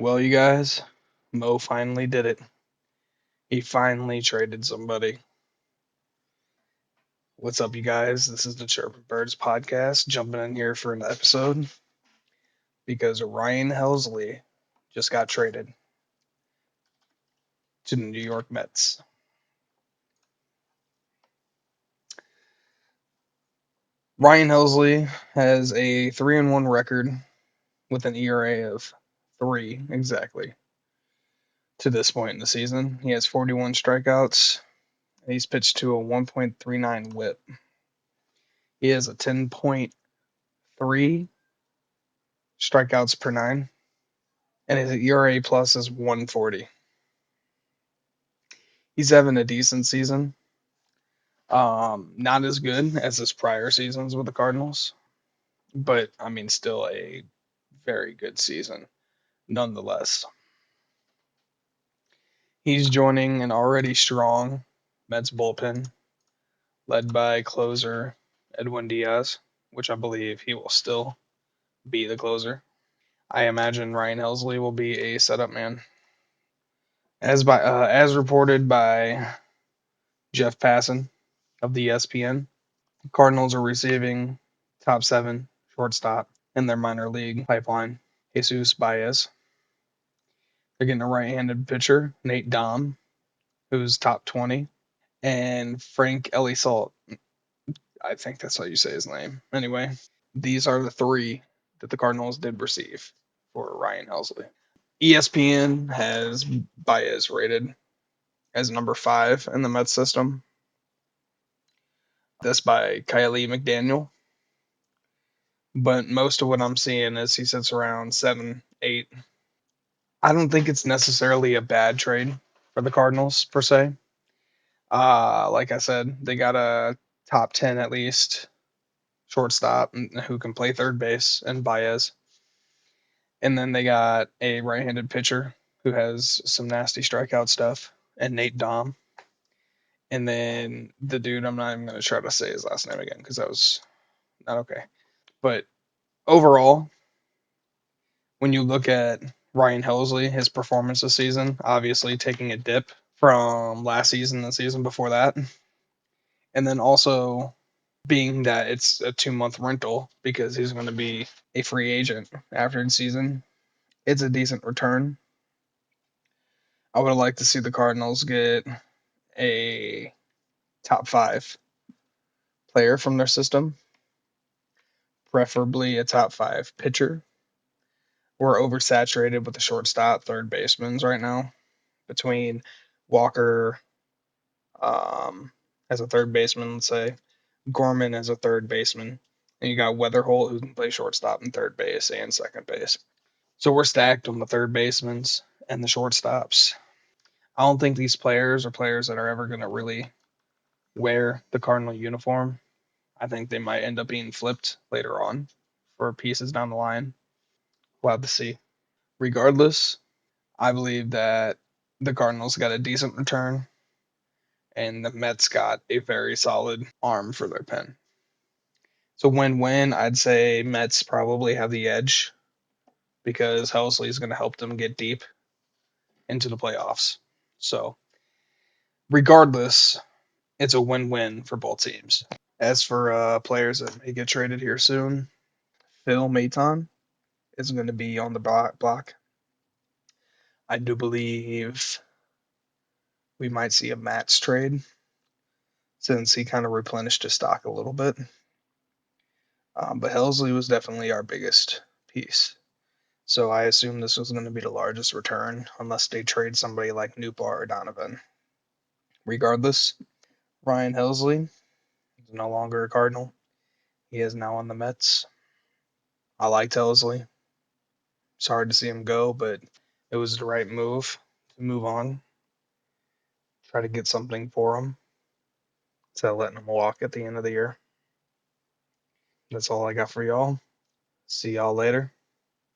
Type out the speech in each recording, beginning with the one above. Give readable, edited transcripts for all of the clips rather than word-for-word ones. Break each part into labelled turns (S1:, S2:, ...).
S1: Well, you guys, Mo finally did it. He finally traded somebody. What's up, you guys? This is the Chirping Birds podcast, jumping in here for an episode because Ryan Helsley just got traded to the New York Mets. Ryan Helsley has a 3-1 record with an ERA of 3 exactly to this point in the season. He has 41 strikeouts. He's pitched to a 1.39 whip. He has a 10.3 strikeouts per nine, and his ERA plus is 140. He's having a decent season. Not as good as his prior seasons with the Cardinals, but I mean, still a very good season nonetheless. He's joining an already strong Mets bullpen led by closer Edwin Diaz, which I believe he will still be the closer. I imagine Ryan Helsley will be a setup man, as reported by Jeff Passan of the ESPN. Cardinals are receiving top 7 shortstop in their minor league pipeline, Jesus Baez. They're getting a right-handed pitcher, Nate Dom, who's top 20, and Frank Elisalt. I think that's how you say his name. Anyway, these are the three that the Cardinals did receive for Ryan Helsley. ESPN has Baez rated as number 5 in the Mets system. That's by Kylie McDaniel. But most of what I'm seeing is he sits around 7, 8. I don't think it's necessarily a bad trade for the Cardinals per se. Like I said, they got a top 10 at least shortstop who can play third base and Baez. And then they got a right-handed pitcher who has some nasty strikeout stuff and Nate Dom. And then the dude, I'm not even going to try to say his last name again because that was not okay. But overall, when you look at Ryan Helsley, his performance this season, obviously taking a dip from last season and the season before that. And then also being that it's a 2-month rental because he's going to be a free agent after the season, it's a decent return. I would have liked to see the Cardinals get a top 5 player from their system, preferably a top 5 pitcher. We're oversaturated with the shortstop, third basemen right now between Walker as a third baseman, let's say, Gorman as a third baseman, and you got Weatherholt who can play shortstop and third base and second base. So we're stacked on the third basemen and the shortstops. I don't think these players are players that are ever going to really wear the Cardinal uniform. I think they might end up being flipped later on for pieces down the line. We'll have to see. Regardless, I believe that the Cardinals got a decent return and the Mets got a very solid arm for their pen. So win-win, I'd say Mets probably have the edge because Helsley is going to help them get deep into the playoffs. So regardless, it's a win-win for both teams. As for players that may get traded here soon, Phil Maton is going to be on the block. I do believe we might see a Mats trade since he kind of replenished his stock a little bit. But Helsley was definitely our biggest piece. So I assume this was going to be the largest return unless they trade somebody like Nootbaar or Donovan. Regardless, Ryan Helsley is no longer a Cardinal. He is now on the Mets. I liked Helsley. It's hard to see him go, but it was the right move to move on. Try to get something for him instead of letting him walk at the end of the year. That's all I got for y'all. See y'all later,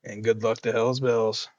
S1: and good luck to Hell's Bills.